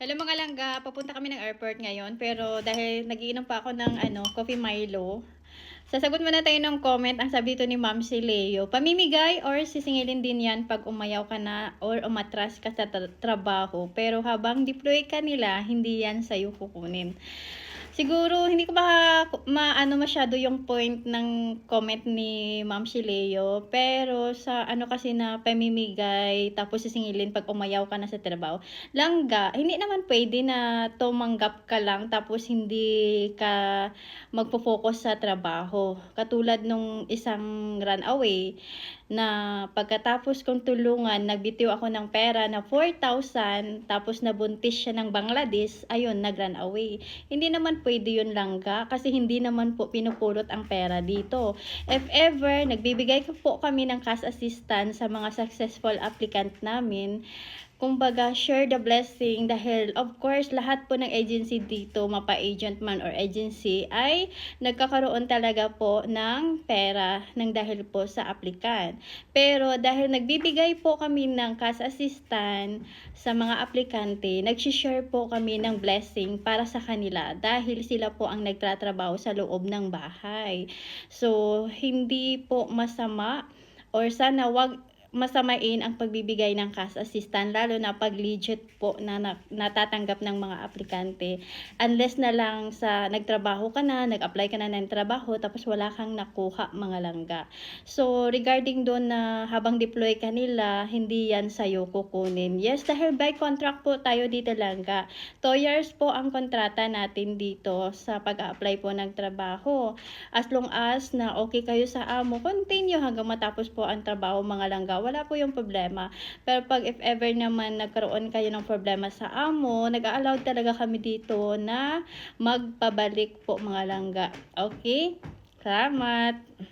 Hello mga langga, papunta kami ng airport ngayon pero dahil nagiinom pa ako ng coffee Milo, sasagot muna tayo ng comment. Ang sabi dito ni Ma'am si Leo, pamimigay or sisingilin din yan pag umayaw ka na or umatras ka sa trabaho pero habang deploy ka nila, hindi yan sa'yo kukunin. Siguro hindi ko maano masyado yung point ng comment ni Ma'am Shileo, pero sa ano kasi na pamimigay tapos sisingilin pag umayaw ka na sa trabaho. Langga, hindi naman pwede na tumanggap ka lang tapos hindi ka magfo-focus sa trabaho. Katulad nung isang runaway na pagkatapos kong tulungan, nagbitiw ako ng pera na 4,000 tapos nabuntis siya ng Bangladesh, ayun, nag-run away. Hindi naman pwede yun langga kasi hindi naman po pinupulot ang pera dito. If ever, nagbibigay po kami ng cash assistance sa mga successful applicant namin, kumbaga share the blessing dahil of course lahat po ng agency dito, mapa-agent man or agency, ay nagkakaroon talaga po ng pera ng dahil po sa applicant. Pero dahil nagbibigay po kami ng cash assistance sa mga aplikante, nag-share po kami ng blessing para sa kanila dahil sila po ang nagtatrabaho sa loob ng bahay. So, hindi po masama or sana wag masamain ang pagbibigay ng cash assistance lalo na pag legit po na natatanggap ng mga aplikante, unless na lang sa nagtrabaho ka na, nag-apply ka na ng trabaho tapos wala kang nakuha mga langga. So regarding doon na habang deploy ka nila, hindi yan sa'yo kukunin. Yes, dahil by contract po tayo dito langga, 2 years po ang kontrata natin dito sa pag-apply po ng trabaho. As long as na okay kayo sa amo, continue hanggang matapos po ang trabaho mga langga, wala po yung problema. Pero pag if ever naman nagkaroon kayo ng problema sa amo, nag-a-allow talaga kami dito na magpabalik po mga langga. Okay? Salamat!